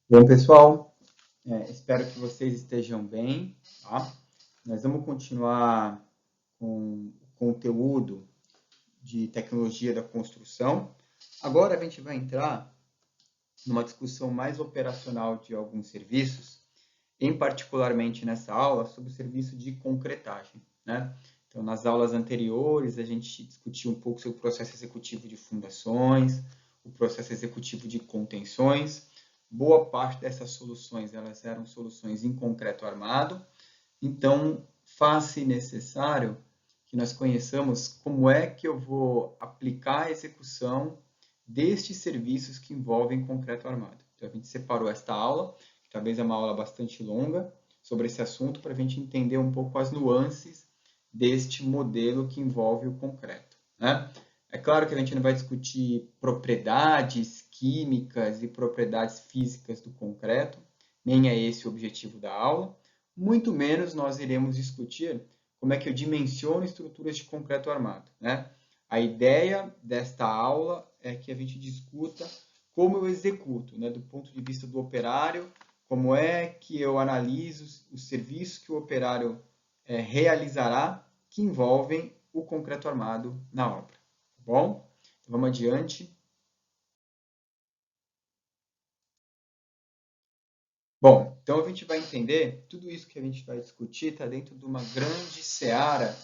Bom, pessoal, espero que vocês estejam bem, tá? Nós vamos continuar com o conteúdo de tecnologia da construção. Agora a gente vai entrar numa discussão mais operacional de alguns serviços, em particularmente nessa aula sobre o serviço de concretagem, né? Então, nas aulas anteriores, a gente discutiu um pouco sobre o processo executivo de fundações, o processo executivo de contenções. Boa parte dessas soluções, elas eram soluções em concreto armado. Então, faz-se necessário que nós conheçamos como é que eu vou aplicar a execução destes serviços que envolvem concreto armado. Então, a gente separou esta aula, que talvez é uma aula bastante longa, sobre esse assunto, para a gente entender um pouco as nuances deste modelo que envolve o concreto, né? É claro que a gente não vai discutir propriedades químicas e propriedades físicas do concreto, nem é esse o objetivo da aula, muito menos nós iremos discutir como é que eu dimensiono estruturas de concreto armado, né? A ideia desta aula é que a gente discuta como eu executo, né, do ponto de vista do operário, como é que eu analiso os serviços que o operário realizará que envolvem o concreto armado na obra. Tá bom? Então, vamos adiante. Bom, então a gente vai entender, tudo isso que a gente vai discutir está dentro de uma grande seara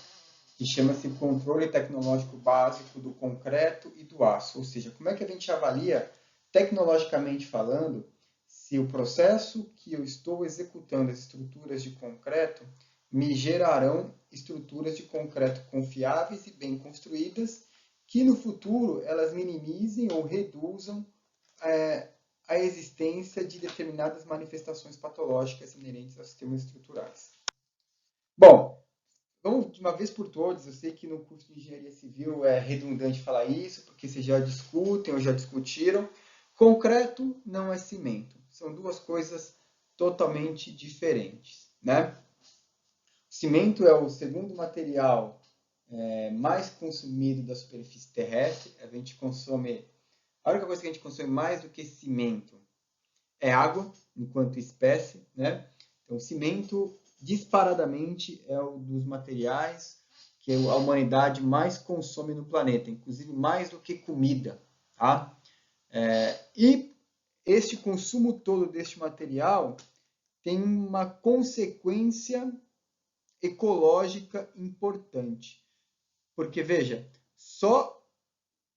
que chama-se controle tecnológico básico do concreto e do aço. Ou seja, como é que a gente avalia, tecnologicamente falando, se o processo que eu estou executando as estruturas de concreto me gerarão estruturas de concreto confiáveis e bem construídas, que no futuro elas minimizem ou reduzam a existência de determinadas manifestações patológicas inerentes aos sistemas estruturais. Bom, vamos de uma vez por todas, eu sei que no curso de engenharia civil é redundante falar isso, porque vocês já discutem ou já discutiram. Concreto não é cimento, são duas coisas totalmente diferentes, né? O cimento é o segundo material mais consumido da superfície terrestre. A gente consome, a única coisa que a gente consome mais do que cimento é água, enquanto espécie, né? Então, o cimento, disparadamente, é um dos materiais que a humanidade mais consome no planeta, inclusive mais do que comida, tá? E este consumo todo deste material tem uma consequência ecológica importante. Porque, veja, só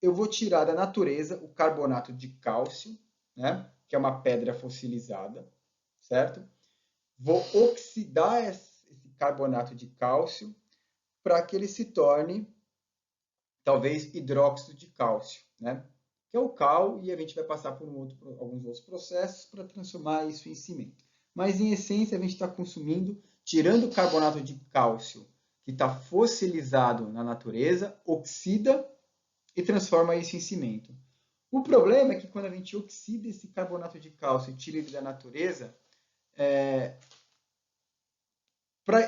eu vou tirar da natureza o carbonato de cálcio, né, que é uma pedra fossilizada, certo? Vou oxidar esse carbonato de cálcio para que ele se torne, talvez, hidróxido de cálcio, né? Que é o cal, e a gente vai passar por alguns outros processos para transformar isso em cimento. Mas, em essência, a gente está consumindo, tirando o carbonato de cálcio, que está fossilizado na natureza, oxida e transforma isso em cimento. O problema é que quando a gente oxida esse carbonato de cálcio e tira ele da natureza,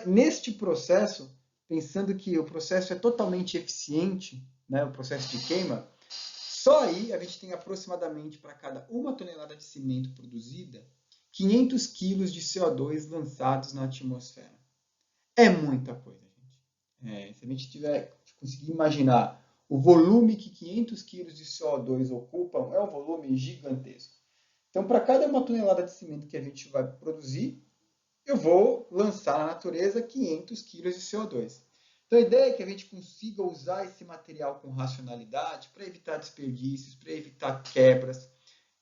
neste processo, pensando que o processo é totalmente eficiente, né, o processo de queima, só aí a gente tem aproximadamente para cada 1 tonelada de cimento produzida, 500 quilos de CO2 lançados na atmosfera. É muita coisa, gente. Se a gente conseguir imaginar o volume que 500 quilos de CO2 ocupam, é um volume gigantesco. Então, para cada 1 tonelada de cimento que a gente vai produzir, eu vou lançar na natureza 500 quilos de CO2. Então, a ideia é que a gente consiga usar esse material com racionalidade para evitar desperdícios, para evitar quebras,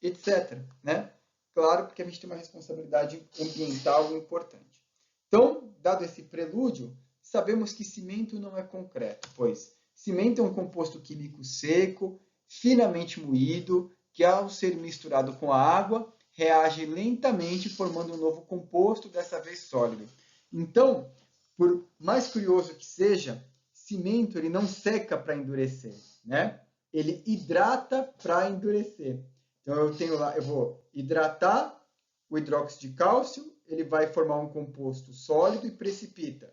etc. Né? Claro, porque a gente tem uma responsabilidade ambiental importante. Então, dado esse prelúdio, sabemos que cimento não é concreto, pois cimento é um composto químico seco, finamente moído, que ao ser misturado com a água, reage lentamente formando um novo composto, dessa vez sólido. Então, por mais curioso que seja, cimento ele não seca para endurecer, né? Ele hidrata para endurecer. Então eu vou hidratar o hidróxido de cálcio, ele vai formar um composto sólido e precipita.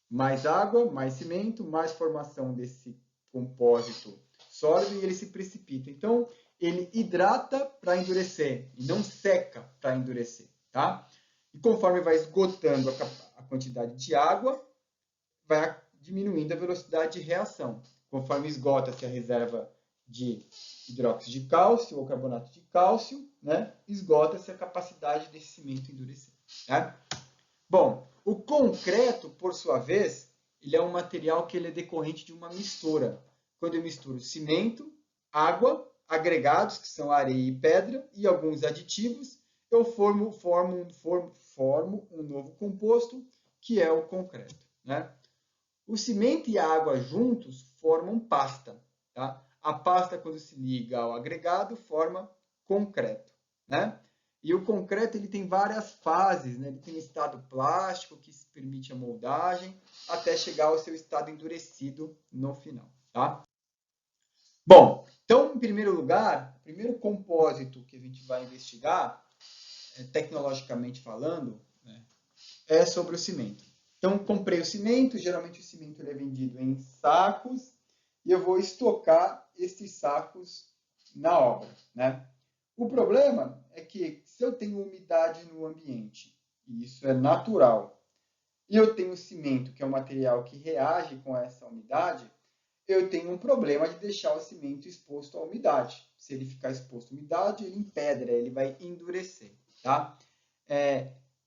Mais água, mais cimento, mais formação desse compósito sólido e ele se precipita. Então, ele hidrata para endurecer e não seca para endurecer, tá? E conforme vai esgotando a quantidade de água, vai diminuindo a velocidade de reação. Conforme esgota-se a reserva de hidróxido de cálcio ou carbonato de cálcio, né, esgota-se a capacidade desse cimento endurecer. Né? Bom, o concreto, por sua vez, ele é um material que ele é decorrente de uma mistura. Quando eu misturo cimento, água, agregados, que são areia e pedra, e alguns aditivos, eu formo um novo composto, que é o concreto. Né? O cimento e a água juntos formam pasta. Tá? A pasta, quando se liga ao agregado, forma concreto. Né? E o concreto ele tem várias fases. Né? Ele tem um estado plástico, que permite a moldagem, até chegar ao seu estado endurecido no final. Tá? Bom, então, em primeiro lugar, o primeiro compósito que a gente vai investigar, tecnologicamente falando, né, é sobre o cimento. Então, comprei o cimento, geralmente o cimento ele é vendido em sacos, e eu vou estocar esses sacos na obra. Né? O problema é que se eu tenho umidade no ambiente, e isso é natural, e eu tenho cimento, que é um material que reage com essa umidade, eu tenho um problema de deixar o cimento exposto à umidade. Se ele ficar exposto à umidade, ele empedra, ele vai endurecer. Tá?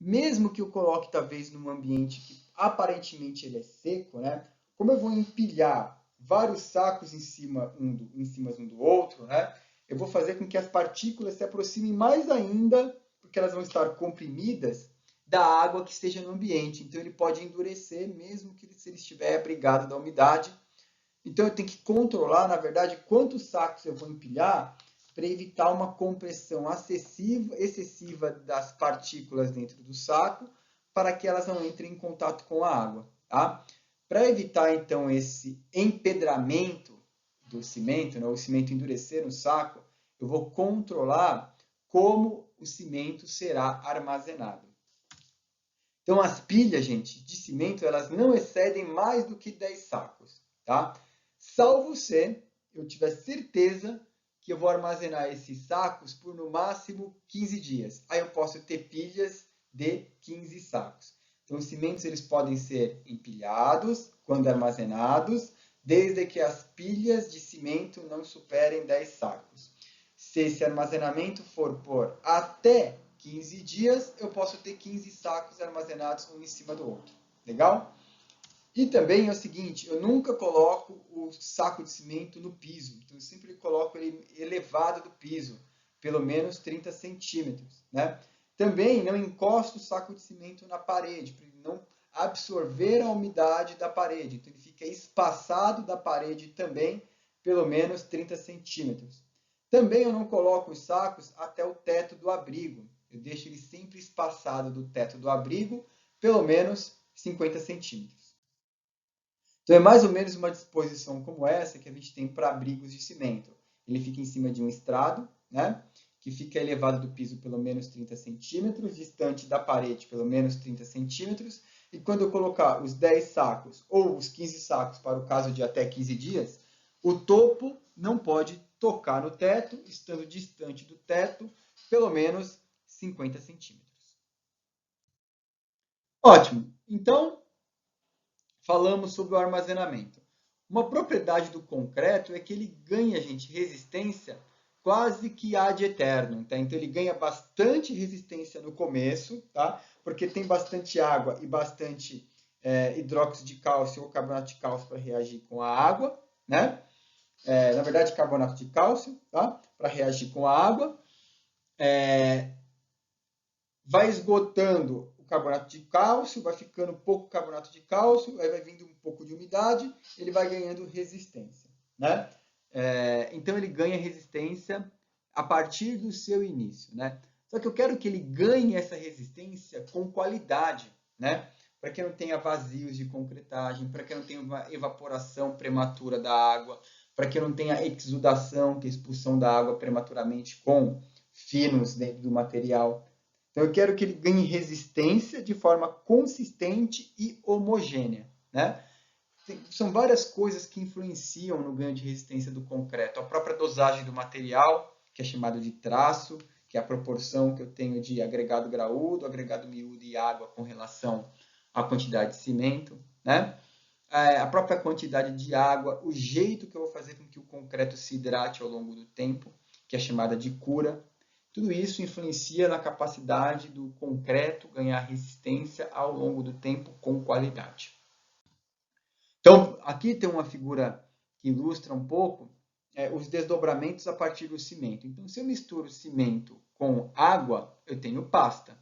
Mesmo que eu coloque, talvez, num ambiente que aparentemente ele é seco, né? Como eu vou empilhar vários sacos em cima um do outro, né? Eu vou fazer com que as partículas se aproximem mais ainda, porque elas vão estar comprimidas da água que esteja no ambiente. Então, ele pode endurecer, mesmo que se ele estiver abrigado da umidade. Então, eu tenho que controlar, na verdade, quantos sacos eu vou empilhar para evitar uma compressão excessiva das partículas dentro do saco, para que elas não entrem em contato com a água. Tá? Para evitar, então, esse empedramento do cimento, né, o cimento endurecer no saco, eu vou controlar como o cimento será armazenado. Então, as pilhas, gente, de cimento, elas não excedem mais do que 10 sacos. Tá? Salvo se eu tiver certeza que eu vou armazenar esses sacos por no máximo 15 dias. Aí eu posso ter pilhas de 15 sacos. Então, os cimentos eles podem ser empilhados quando armazenados, desde que as pilhas de cimento não superem 10 sacos. Se esse armazenamento for por até 15 dias, eu posso ter 15 sacos armazenados um em cima do outro. Legal? E também é o seguinte, eu nunca coloco o saco de cimento no piso. Então, eu sempre coloco ele elevado do piso, pelo menos 30 centímetros. Né? Também não encosto o saco de cimento na parede, para ele não absorver a umidade da parede. Então, ele fica espaçado da parede também, pelo menos 30 centímetros. Também eu não coloco os sacos até o teto do abrigo. Eu deixo ele sempre espaçado do teto do abrigo, pelo menos 50 centímetros. Então, é mais ou menos uma disposição como essa que a gente tem para abrigos de cimento. Ele fica em cima de um estrado, né, que fica elevado do piso pelo menos 30 centímetros, distante da parede pelo menos 30 centímetros, e quando eu colocar os 10 sacos ou os 15 sacos para o caso de até 15 dias, o topo não pode tocar no teto, estando distante do teto pelo menos 50 centímetros. Ótimo! Então, falamos sobre o armazenamento. Uma propriedade do concreto é que ele ganha, gente, resistência quase que ad eternum. Tá? Então, ele ganha bastante resistência no começo, tá? Porque tem bastante água e bastante hidróxido de cálcio ou carbonato de cálcio para reagir com a água. Né? Na verdade, carbonato de cálcio, tá? Para reagir com a água. Vai esgotando o carbonato de cálcio, vai ficando pouco carbonato de cálcio, aí vai vindo um pouco de umidade, ele vai ganhando resistência. Né? Então, ele ganha resistência a partir do seu início. Né? Só que eu quero que ele ganhe essa resistência com qualidade, né? Para que não tenha vazios de concretagem, para que não tenha uma evaporação prematura da água, para que não tenha exudação, que é a expulsão da água prematuramente com finos dentro do material. Então, eu quero que ele ganhe resistência de forma consistente e homogênea. Né? São várias coisas que influenciam no ganho de resistência do concreto. A própria dosagem do material, que é chamado de traço, que é a proporção que eu tenho de agregado graúdo, agregado miúdo e água com relação à quantidade de cimento, né? A própria quantidade de água, o jeito que eu vou fazer com que o concreto se hidrate ao longo do tempo, que é chamada de cura. Tudo isso influencia na capacidade do concreto ganhar resistência ao longo do tempo com qualidade. Então, aqui tem uma figura que ilustra um pouco os desdobramentos a partir do cimento. Então, se eu misturo cimento com água, eu tenho pasta.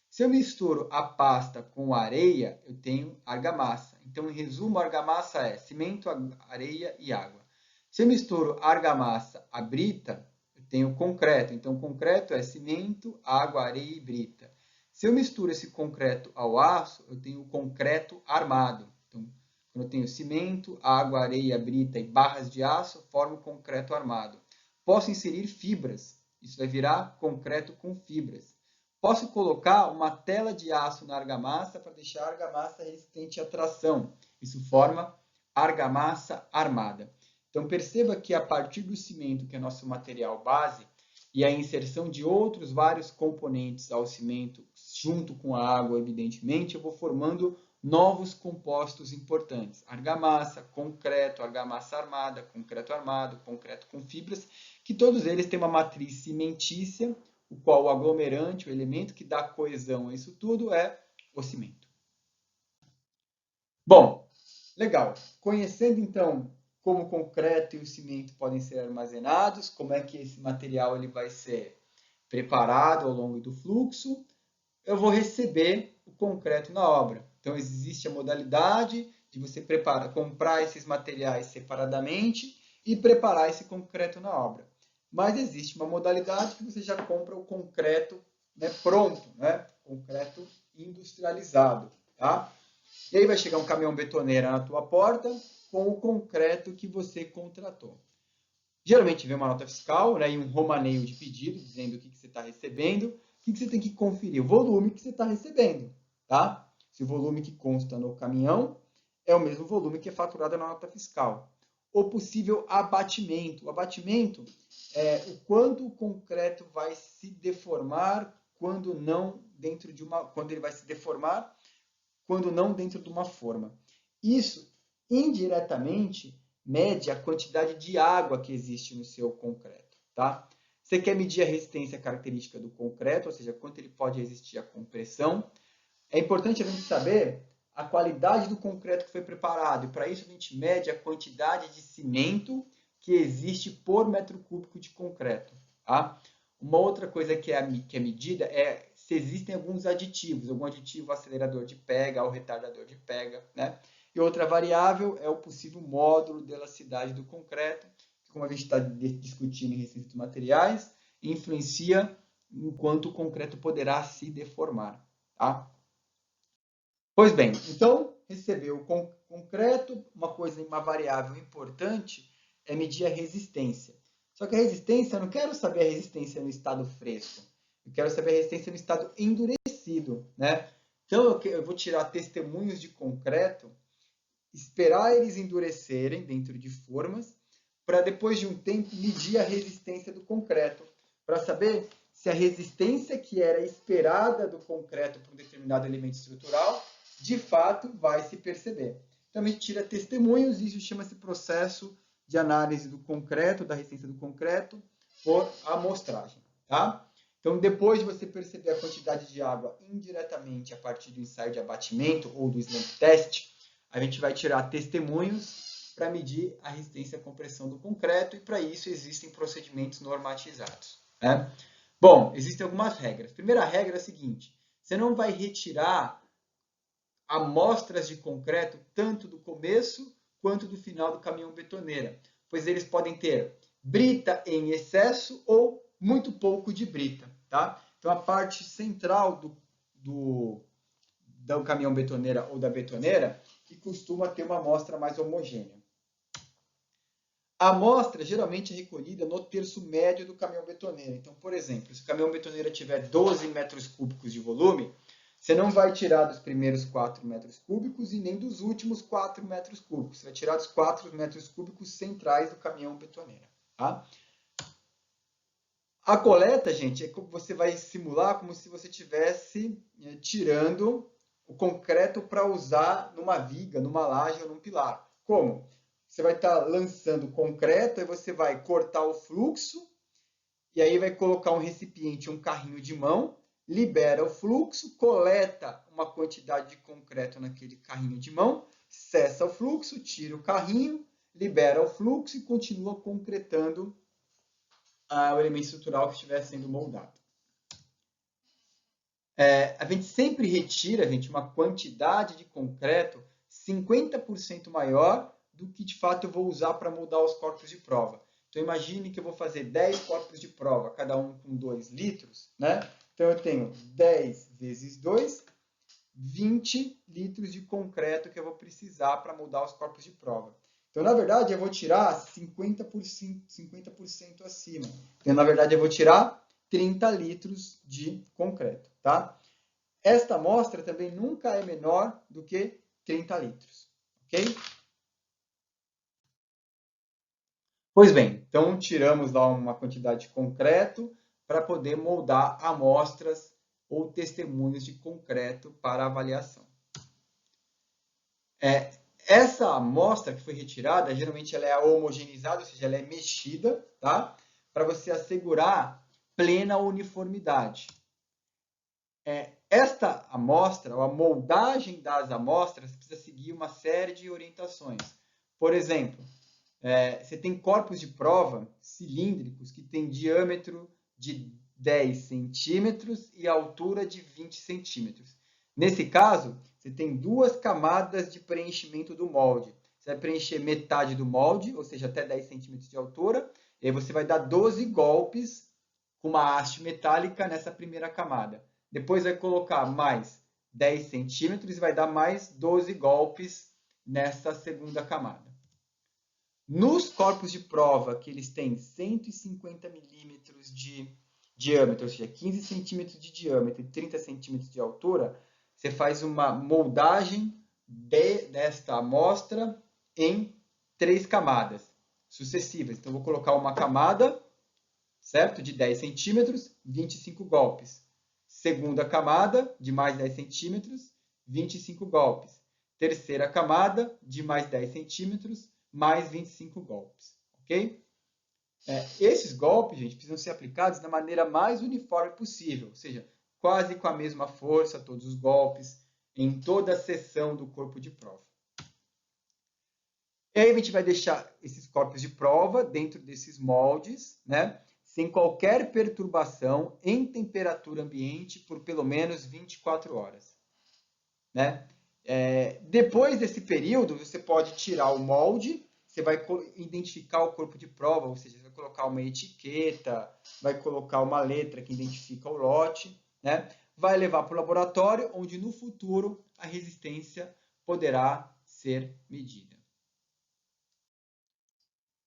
Se eu misturo a pasta com areia, eu tenho argamassa. Então, em resumo, a argamassa é cimento, areia e água. Se eu misturo argamassa a brita, eu tenho concreto. Então, concreto é cimento, água, areia e brita. Se eu misturo esse concreto ao aço, eu tenho concreto armado. Então, quando eu tenho cimento, água, areia, brita e barras de aço, formo concreto armado. Posso inserir fibras. Isso vai virar concreto com fibras. Posso colocar uma tela de aço na argamassa para deixar a argamassa resistente à tração. Isso forma argamassa armada. Então, perceba que a partir do cimento, que é nosso material base, e a inserção de outros vários componentes ao cimento, junto com a água, evidentemente, eu vou formando novos compostos importantes. Argamassa, concreto, argamassa armada, concreto armado, concreto com fibras, que todos eles têm uma matriz cimentícia, o qual o aglomerante, o elemento que dá coesão a isso tudo, é o cimento. Bom, legal. Conhecendo, então, como o concreto e o cimento podem ser armazenados, como é que esse material ele vai ser preparado ao longo do fluxo, eu vou receber o concreto na obra. Então, existe a modalidade de você comprar esses materiais separadamente e preparar esse concreto na obra. Mas existe uma modalidade que você já compra o concreto, né, pronto, né? Concreto industrializado, tá? E aí vai chegar um caminhão betoneira na tua porta com o concreto que você contratou. Geralmente vem uma nota fiscal, né, e um romaneio de pedido, dizendo o que você está recebendo. O que você tem que conferir? O volume que você está recebendo, tá? Se o volume que consta no caminhão é o mesmo volume que é faturado na nota fiscal. O possível abatimento. O abatimento é o quanto o concreto vai se deformar quando ele vai se deformar quando não dentro de uma forma. Isso, indiretamente, mede a quantidade de água que existe no seu concreto, tá? Você quer medir a resistência característica do concreto, ou seja, quanto ele pode resistir à compressão. É importante a gente saber a qualidade do concreto que foi preparado, e para isso a gente mede a quantidade de cimento que existe por metro cúbico de concreto, tá? Uma outra coisa que é medida é se existem alguns aditivos, algum aditivo acelerador de pega ou retardador de pega, né? E outra variável é o possível módulo de elasticidade do concreto, que, como a gente está discutindo em resistência dos materiais, influencia em quanto o concreto poderá se deformar, tá? Pois bem, então, recebeu o concreto, uma variável importante é medir a resistência. Só que a resistência, eu não quero saber a resistência no estado fresco. Eu quero saber a resistência no estado endurecido, né? Então, eu vou tirar testemunhos de concreto, esperar eles endurecerem dentro de formas, para depois de um tempo medir a resistência do concreto, para saber se a resistência que era esperada do concreto para um determinado elemento estrutural, de fato, vai se perceber. Então, a gente tira testemunhos e isso chama-se processo de análise do concreto, da resistência do concreto, por amostragem, tá? Então, depois de você perceber a quantidade de água indiretamente a partir do ensaio de abatimento ou do slump test, a gente vai tirar testemunhos para medir a resistência à compressão do concreto e, para isso, existem procedimentos normatizados, né? Bom, existem algumas regras. A primeira regra é a seguinte: você não vai retirar amostras de concreto tanto do começo quanto do final do caminhão betoneira, pois eles podem ter brita em excesso ou muito pouco de brita, tá? Então, a parte central do caminhão betoneira ou da betoneira, que costuma ter uma amostra mais homogênea. A amostra geralmente é recolhida no terço médio do caminhão betoneira. Então, por exemplo, se o caminhão betoneira tiver 12 metros cúbicos de volume, você não vai tirar dos primeiros 4 metros cúbicos e nem dos últimos 4 metros cúbicos. Você vai tirar dos 4 metros cúbicos centrais do caminhão betoneira, tá? A coleta, gente, é como você vai simular como se você estivesse tirando o concreto para usar numa viga, numa laje ou num pilar. Como? Você vai estar lançando concreto, aí você vai cortar o fluxo, e aí vai colocar um recipiente, um carrinho de mão, libera o fluxo, coleta uma quantidade de concreto naquele carrinho de mão, cessa o fluxo, tira o carrinho, libera o fluxo e continua concretando o elemento estrutural que estiver sendo moldado. A gente sempre retira, gente, uma quantidade de concreto 50% maior do que de fato eu vou usar para moldar os corpos de prova. Então imagine que eu vou fazer 10 corpos de prova, cada um com 2 litros, né? Então eu tenho 10 vezes 2, 20 litros de concreto que eu vou precisar para moldar os corpos de prova. Então, na verdade, eu vou tirar 50% acima. Então, na verdade, eu vou tirar 30 litros de concreto, tá? Esta amostra também nunca é menor do que 30 litros, ok? Pois bem, então tiramos lá uma quantidade de concreto para poder moldar amostras ou testemunhos de concreto para avaliação. Essa amostra que foi retirada, geralmente ela é homogeneizada, ou seja, ela é mexida, tá? Para você assegurar plena uniformidade. Esta amostra, ou a moldagem das amostras, precisa seguir uma série de orientações. Por exemplo, você tem corpos de prova cilíndricos que têm diâmetro de 10 centímetros e altura de 20 centímetros. Nesse caso, você tem 2 camadas de preenchimento do molde. Você vai preencher metade do molde, ou seja, até 10 centímetros de altura, e aí você vai dar 12 golpes com uma haste metálica nessa primeira camada. Depois vai colocar mais 10 centímetros e vai dar mais 12 golpes nessa segunda camada. Nos corpos de prova que eles têm 150 milímetros de diâmetro, ou seja, 15 centímetros de diâmetro e 30 centímetros de altura, você faz uma moldagem desta amostra em 3 camadas sucessivas. Então, vou colocar uma camada, certo? De 10 centímetros, 25 golpes. Segunda camada, de mais 10 centímetros, 25 golpes. Terceira camada, de mais 10 centímetros, mais 25 golpes, ok? Esses golpes, gente, precisam ser aplicados da maneira mais uniforme possível, ou seja, quase com a mesma força, todos os golpes, em toda a seção do corpo de prova. E aí a gente vai deixar esses corpos de prova dentro desses moldes, né, sem qualquer perturbação em temperatura ambiente por pelo menos 24 horas. Né? Depois desse período, você pode tirar o molde, você vai identificar o corpo de prova, ou seja, você vai colocar uma etiqueta, vai colocar uma letra que identifica o lote, né? Vai levar para o laboratório, onde no futuro a resistência poderá ser medida.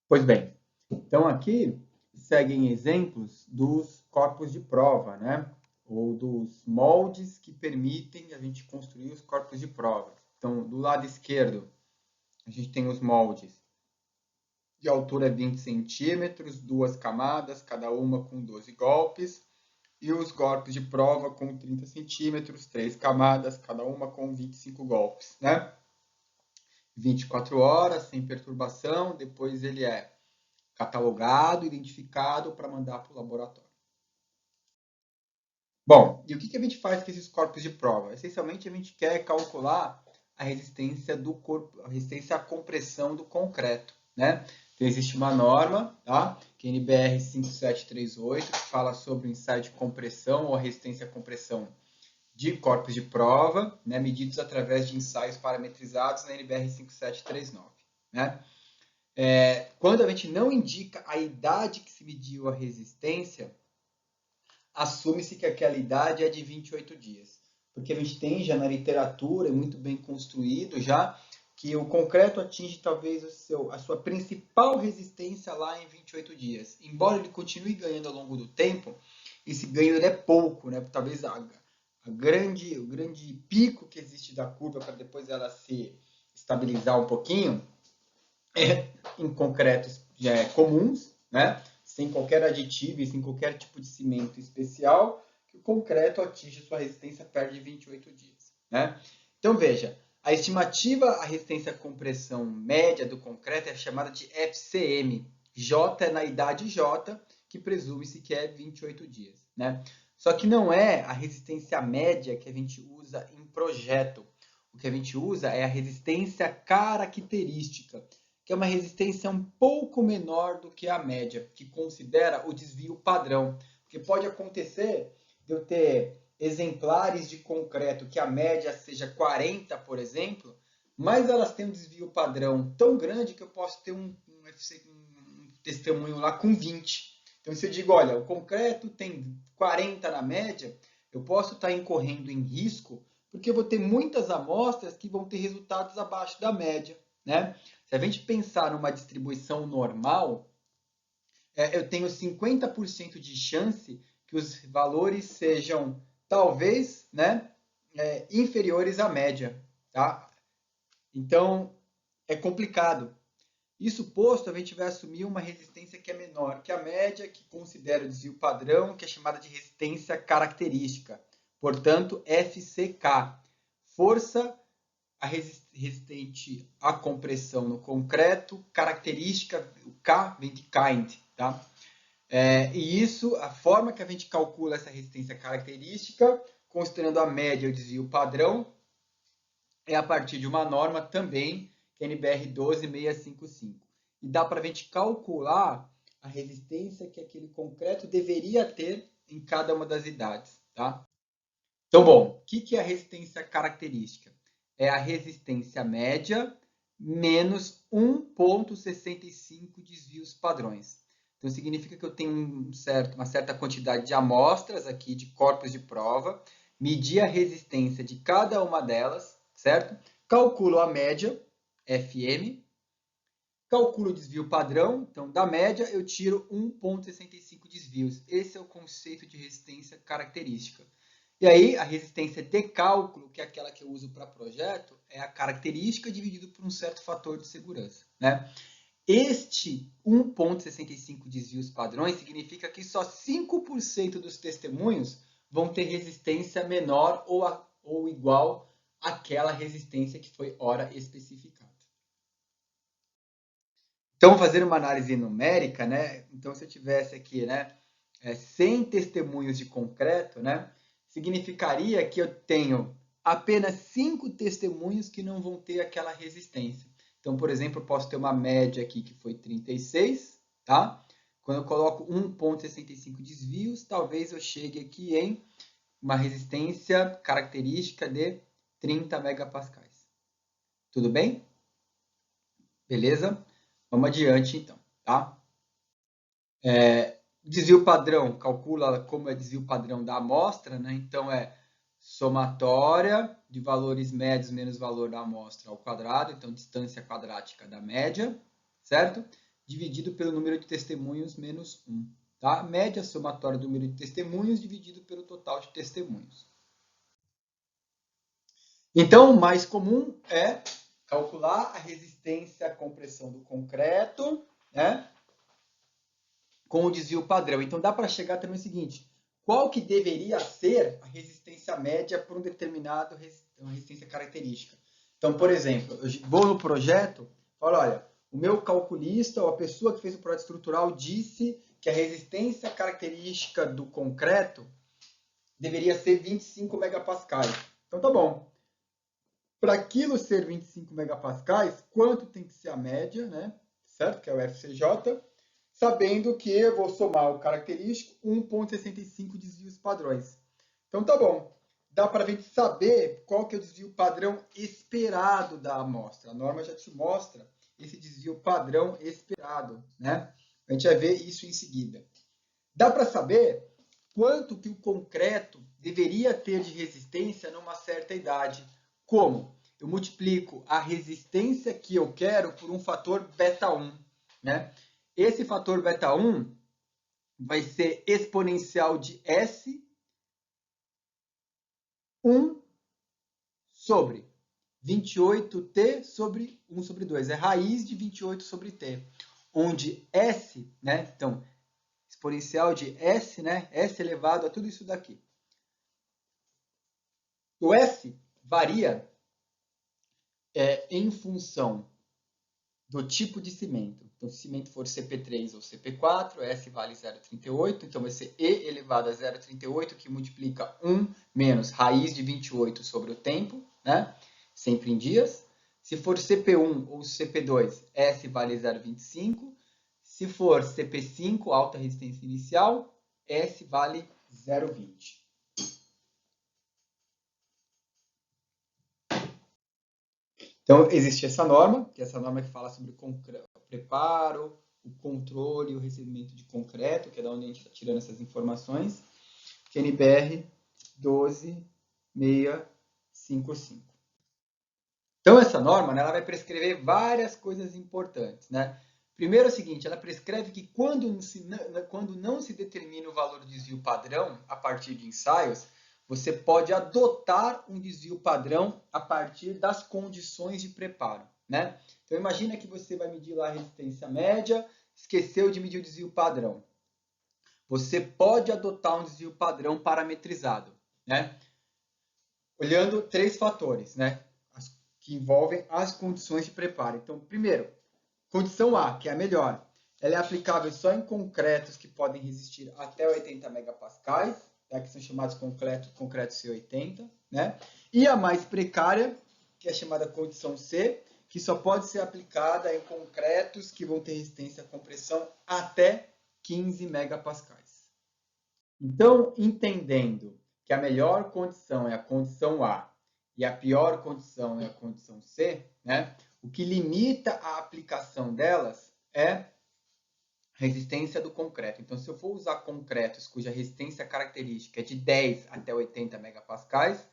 Pois bem, então aqui seguem exemplos dos corpos de prova, né? Ou dos moldes que permitem a gente construir os corpos de prova. Então, do lado esquerdo, a gente tem os moldes de altura 20 centímetros, 2 camadas, cada uma com 12 golpes, e os corpos de prova com 30 centímetros, 3 camadas, cada uma com 25 golpes, né? 24 horas, sem perturbação, depois ele é catalogado, identificado para mandar para o laboratório. Bom, e o que a gente faz com esses corpos de prova? Essencialmente, a gente quer calcular a resistência do corpo, a resistência à compressão do concreto, né? Então, existe uma norma, tá? Que é a NBR 5738, que fala sobre o ensaio de compressão ou resistência à compressão de corpos de prova, né? Medidos através de ensaios parametrizados na NBR 5739, né? Quando a gente não indica a idade que se mediu a resistência, assume-se que aquela idade é de 28 dias. Porque a gente tem já na literatura, é muito bem construído já, que o concreto atinge talvez a sua principal resistência lá em 28 dias. Embora ele continue ganhando ao longo do tempo, esse ganho é pouco, né? Talvez o grande pico que existe da curva para depois ela se estabilizar um pouquinho em concretos comuns, né? sem qualquer aditivo e sem qualquer tipo de cimento especial, que o concreto atinge sua resistência perto de 28 dias. Né? Então, veja, a estimativa, a resistência à compressão média do concreto é chamada de FCM. J é na idade J, que presume-se que é 28 dias. Né? Só que não é a resistência média que a gente usa em projeto. O que a gente usa é a resistência característica, que é uma resistência um pouco menor do que a média, que considera o desvio padrão. Porque pode acontecer de eu ter exemplares de concreto que a média seja 40, por exemplo, mas elas têm um desvio padrão tão grande que eu posso ter um testemunho lá com 20. Então, se eu digo, olha, o concreto tem 40 na média, eu posso estar incorrendo em risco, porque eu vou ter muitas amostras que vão ter resultados abaixo da média. Né? Se a gente pensar numa distribuição normal, eu tenho 50% de chance que os valores sejam, talvez, né, inferiores à média. Tá? Então, é complicado. Isso posto, a gente vai assumir uma resistência que é menor que a média, que considera o desvio padrão, que é chamada de resistência característica. Portanto, FCK. Força resistente à compressão no concreto, característica, o K vem de kind. Tá? E isso, a forma que a gente calcula essa resistência característica, considerando a média e o desvio padrão, é a partir de uma norma também, que é NBR 12655. E dá para a gente calcular a resistência que aquele concreto deveria ter em cada uma das idades. Tá? Então, bom, o que é a resistência característica? É a resistência média menos 1,65 desvios padrões. Então, significa que eu tenho uma certa quantidade de amostras aqui, de corpos de prova, medir a resistência de cada uma delas, certo? Calculo a média, FM, calculo o desvio padrão, então da média eu tiro 1,65 desvios. Esse é o conceito de resistência característica. E aí a resistência de cálculo, que é aquela que eu uso para projeto, é a característica dividido por um certo fator de segurança. Né? Este 1,65 desvios padrões significa que só 5% dos testemunhos vão ter resistência menor ou igual àquela resistência que foi ora especificada. Então, fazer uma análise numérica, né? Então, se eu tivesse aqui, né, 100 testemunhos de concreto, né, significaria que eu tenho apenas 5 testemunhos que não vão ter aquela resistência. Então, por exemplo, eu posso ter uma média aqui que foi 36, tá? Quando eu coloco 1,65 desvios, talvez eu chegue aqui em uma resistência característica de 30 megapascais. Tudo bem? Beleza? Vamos adiante, então, tá? Desvio padrão, calcula como é desvio padrão da amostra, né? Então, é somatória de valores médios menos valor da amostra ao quadrado, então distância quadrática da média, certo? Dividido pelo número de testemunhos menos 1. Tá? Média somatória do número de testemunhos dividido pelo total de testemunhos. Então, o mais comum é calcular a resistência à compressão do concreto, né? Com o desvio padrão. Então, dá para chegar também ao seguinte: qual que deveria ser a resistência média por uma determinada resistência característica? Então, por exemplo, eu vou no projeto, falo, olha, o meu calculista ou a pessoa que fez o projeto estrutural disse que a resistência característica do concreto deveria ser 25 megapascais. Então, tá bom. Para aquilo ser 25 megapascais, quanto tem que ser a média, né? Certo? Que é o FCJ. Sabendo que eu vou somar o característico 1,65 desvios padrões. Então, tá bom. Dá para a gente saber qual que é o desvio padrão esperado da amostra. A norma já te mostra esse desvio padrão esperado, né? A gente vai ver isso em seguida. Dá para saber quanto que o concreto deveria ter de resistência numa certa idade. Como? Eu multiplico a resistência que eu quero por um fator beta 1, né? Esse fator beta 1 vai ser exponencial de S 1 sobre 28t sobre 1 sobre 2. É raiz de 28 sobre t. Onde S, né? Então, exponencial de S, né? S elevado a tudo isso daqui. O S varia em função do tipo de cimento. Então, se o cimento for CP3 ou CP4, S vale 0,38. Então, vai ser E elevado a 0,38, que multiplica 1 menos raiz de 28 sobre o tempo, né? Sempre em dias. Se for CP1 ou CP2, S vale 0,25. Se for CP5, alta resistência inicial, S vale 0,20. Então, existe essa norma, que é essa norma que fala sobre o preparo, o controle e o recebimento de concreto, que é da onde a gente está tirando essas informações, que é NBR 12655. Então, essa norma, né, ela vai prescrever várias coisas importantes, né? Primeiro é o seguinte, ela prescreve que quando não se determina o valor do desvio padrão a partir de ensaios, você pode adotar um desvio padrão a partir das condições de preparo, né? Então, imagina que você vai medir lá a resistência média, esqueceu de medir o desvio padrão. Você pode adotar um desvio padrão parametrizado, né? Olhando 3 fatores, né? Que envolvem as condições de preparo. Então, primeiro, condição A, que é a melhor, ela é aplicável só em concretos que podem resistir até 80 megapascais, que são chamados concreto C80, né? E a mais precária, que é chamada condição C, que só pode ser aplicada em concretos que vão ter resistência à compressão até 15 megapascais. Então, entendendo que a melhor condição é a condição A e a pior condição é a condição C, né? O que limita a aplicação delas é a resistência do concreto. Então, se eu for usar concretos cuja resistência característica é de 10 até 80 megapascais,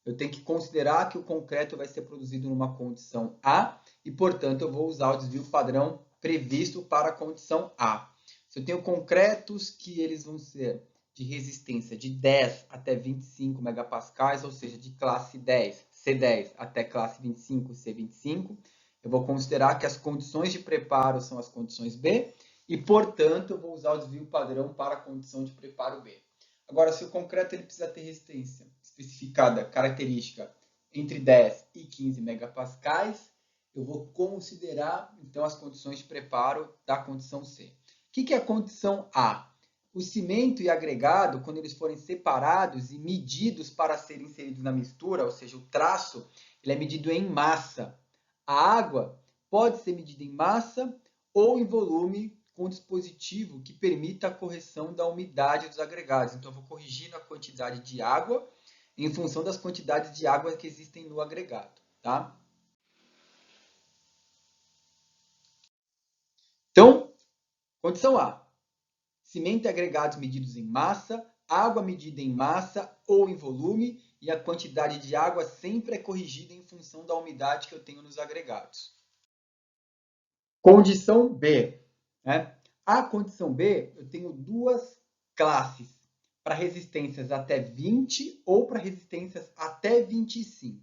eu tenho que considerar que o concreto vai ser produzido numa condição A e, portanto, eu vou usar o desvio padrão previsto para a condição A. Se eu tenho concretos que eles vão ser de resistência de 10 até 25 megapascais, ou seja, de classe 10, C10 até classe 25, C25, eu vou considerar que as condições de preparo são as condições B e, portanto, eu vou usar o desvio padrão para a condição de preparo B. Agora, se o concreto ele precisa ter resistência especificada, característica, entre 10 e 15 megapascais, eu vou considerar, então, as condições de preparo da condição C. O que é a condição A? O cimento e agregado, quando eles forem separados e medidos para serem inseridos na mistura, ou seja, o traço, ele é medido em massa. A água pode ser medida em massa ou em volume com dispositivo que permita a correção da umidade dos agregados. Então, eu vou corrigindo a quantidade de água em função das quantidades de água que existem no agregado, tá? Então, condição A. Cimento e agregados medidos em massa, água medida em massa ou em volume, e a quantidade de água sempre é corrigida em função da umidade que eu tenho nos agregados. Condição B. Né? A condição B, eu tenho duas classes, para resistências até 20 ou para resistências até 25.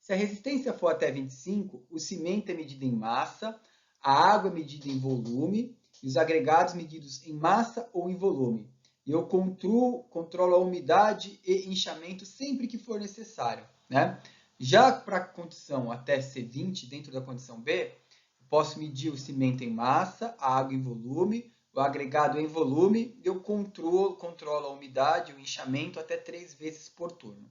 Se a resistência for até 25, o cimento é medido em massa, a água é medida em volume, e os agregados medidos em massa ou em volume. E eu controlo a umidade e inchamento sempre que for necessário, né? Já para a condição até C20, dentro da condição B, eu posso medir o cimento em massa, a água em volume, o agregado em volume, e eu controlo a umidade, o inchamento até 3 vezes por turno.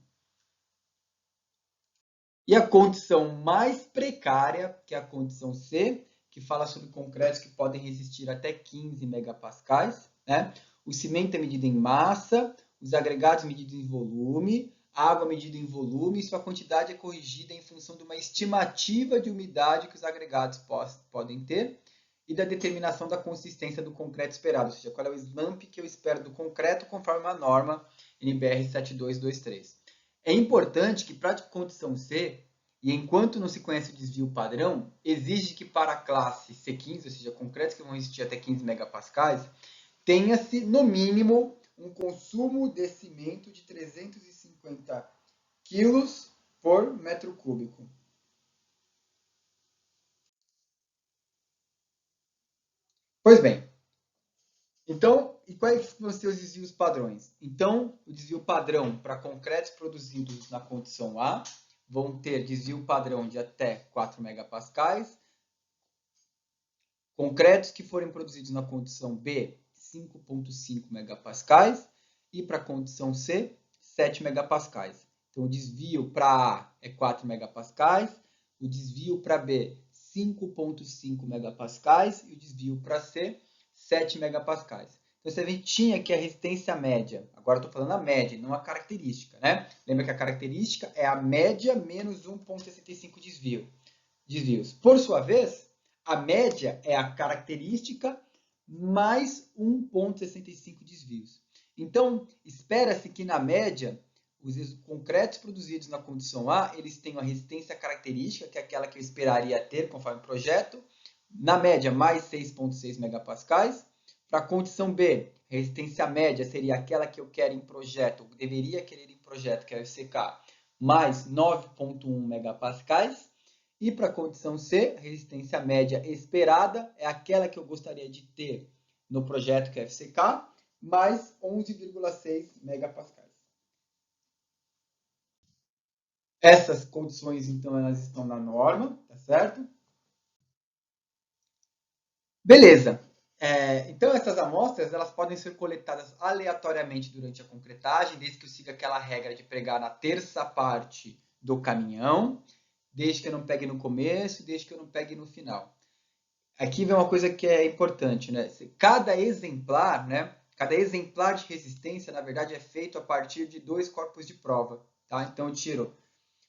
E a condição mais precária, que é a condição C, que fala sobre concretos que podem resistir até 15 megapascais, né? O cimento é medido em massa, os agregados medidos em volume, a água medida em volume, e sua quantidade é corrigida em função de uma estimativa de umidade que os agregados podem ter e da determinação da consistência do concreto esperado, ou seja, qual é o slump que eu espero do concreto conforme a norma NBR 7223. É importante que para a condição C, e enquanto não se conhece o desvio padrão, exige que para a classe C15, ou seja, concretos que vão resistir até 15 megapascais, tenha-se, no mínimo, um consumo de cimento de 350 quilos por metro cúbico. Pois bem, então, quais vão ser os desvios padrões? Então, o desvio padrão para concretos produzidos na condição A vão ter desvio padrão de até 4 megapascais. Concretos que forem produzidos na condição B, 5,5 megapascais. E para a condição C, 7 megapascais. Então, o desvio para A é 4 megapascais, o desvio para B, 5,5 megapascais e o desvio para C, 7 megapascais. Então, você tinha aqui a resistência média. Agora estou falando a média, não a característica, né? Lembra que a característica é a média menos 1,65 desvios. Por sua vez, a média é a característica mais 1,65 desvios. Então, espera-se que na média, os concretos produzidos na condição A, eles tenham a resistência característica, que é aquela que eu esperaria ter conforme o projeto, na média mais 6,6 megapascais. Para a condição B, a resistência média seria aquela que eu quero em projeto, ou deveria querer em projeto, que é o FCK, mais 9,1 megapascais. E para a condição C, a resistência média esperada é aquela que eu gostaria de ter no projeto, que é FCK, mais 11,6 megapascais. Essas condições, então, elas estão na norma, tá certo? Beleza. Então, essas amostras elas podem ser coletadas aleatoriamente durante a concretagem, desde que eu siga aquela regra de pregar na terça parte do caminhão, desde que eu não pegue no começo, desde que eu não pegue no final. Aqui vem uma coisa que é importante, né? Cada exemplar, né? Cada exemplar de resistência, na verdade, é feito a partir de 2 corpos de prova, tá? Então, eu tiro,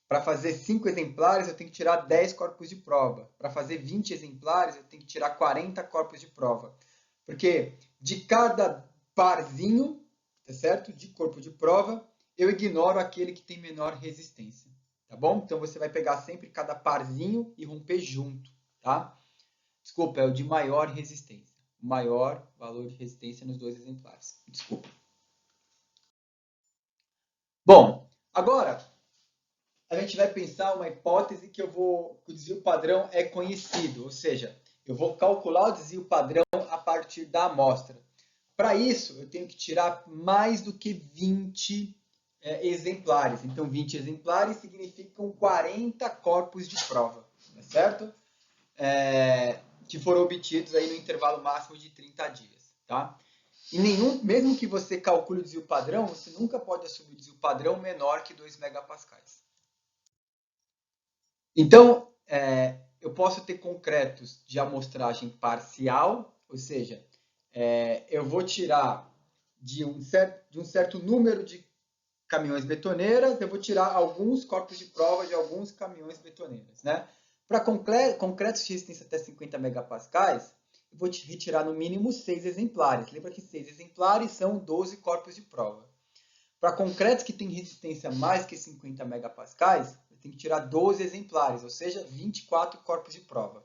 para fazer 5 exemplares, eu tenho que tirar 10 corpos de prova. Para fazer 20 exemplares, eu tenho que tirar 40 corpos de prova. Porque de cada parzinho, tá certo? De corpo de prova, eu ignoro aquele que tem menor resistência, tá bom? Então, você vai pegar sempre cada parzinho e romper junto, tá? Desculpa, é o de maior resistência. Maior valor de resistência nos 2 exemplares. Desculpa. Bom, agora a gente vai pensar uma hipótese que o desvio padrão é conhecido, ou seja, eu vou calcular o desvio padrão a partir da amostra. Para isso, eu tenho que tirar mais do que 20 exemplares. Então, 20 exemplares significam 40 corpos de prova, tá certo? Que foram obtidos aí no intervalo máximo de 30 dias, tá? E mesmo que você calcule o desvio padrão, você nunca pode assumir o desvio padrão menor que 2 megapascais. Então, eu posso ter concretos de amostragem parcial, ou seja, eu vou tirar de um certo número de caminhões betoneiras, eu vou tirar alguns corpos de prova de alguns caminhões betoneiras, né? Para concretos de resistência até 50 megapascais, eu vou retirar no mínimo 6 exemplares. Lembra que 6 exemplares são 12 corpos de prova. Para concretos que têm resistência mais que 50 megapascais, eu tenho que tirar 12 exemplares, ou seja, 24 corpos de prova.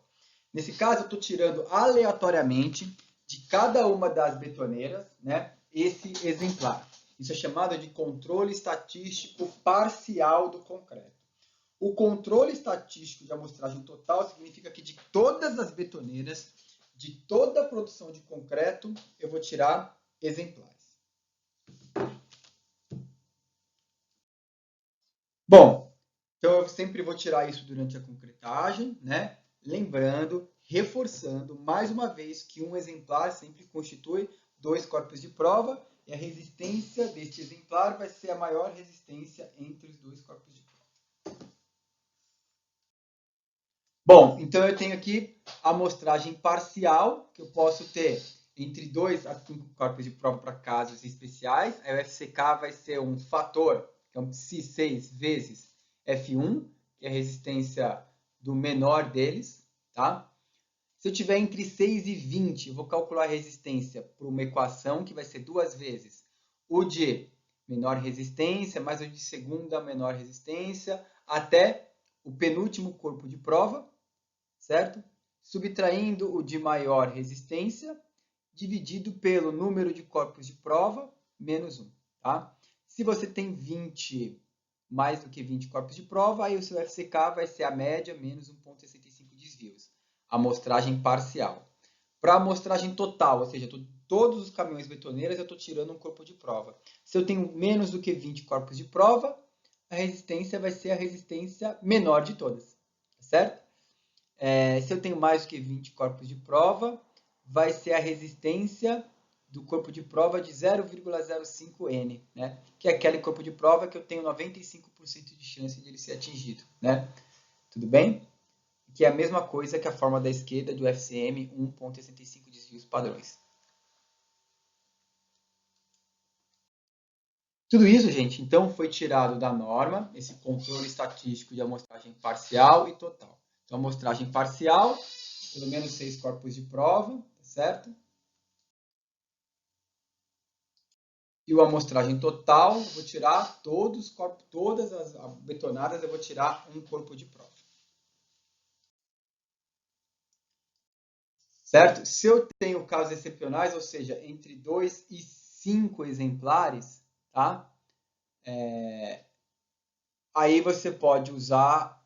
Nesse caso, eu estou tirando aleatoriamente de cada uma das betoneiras, né, esse exemplar. Isso é chamado de controle estatístico parcial do concreto. O controle estatístico de amostragem total significa que de todas as betoneiras, de toda a produção de concreto, eu vou tirar exemplares. Bom, então eu sempre vou tirar isso durante a concretagem, né? Lembrando, reforçando mais uma vez que um exemplar sempre constitui 2 corpos de prova e a resistência deste exemplar vai ser a maior resistência entre os 2 corpos de prova. Bom, então eu tenho aqui a amostragem parcial, que eu posso ter entre 2 a 5 corpos de prova para casos especiais. Aí o FCK vai ser um fator, que é um psi6 vezes F1, que é a resistência do menor deles, tá? Se eu tiver entre 6 e 20, eu vou calcular a resistência por uma equação que vai ser 2 vezes o de menor resistência mais o de segunda menor resistência até o penúltimo corpo de prova, certo? Subtraindo o de maior resistência, dividido pelo número de corpos de prova, menos 1. Tá? Se você tem 20, mais do que 20 corpos de prova, aí o seu FCK vai ser a média menos 1,65 desvios. Amostragem parcial. Para a amostragem total, ou seja, estou todos os caminhões betoneiros, eu estou tirando um corpo de prova. Se eu tenho menos do que 20 corpos de prova, a resistência vai ser a resistência menor de todas, certo? Se eu tenho mais do que 20 corpos de prova, vai ser a resistência do corpo de prova de 0,05 N, né? Que é aquele corpo de prova que eu tenho 95% de chance de ele ser atingido, né? Tudo bem? Que é a mesma coisa que a forma da esquerda do FCM 1,65 desvios padrões. Tudo isso, gente, então foi tirado da norma, esse controle estatístico de amostragem parcial e total. Então, amostragem parcial, pelo menos 6 corpos de prova, certo? E a amostragem total, vou tirar todos os corpos, todas as betonadas, eu vou tirar um corpo de prova. Certo? Se eu tenho casos excepcionais, ou seja, entre 2 e 5 exemplares, tá? Aí você pode usar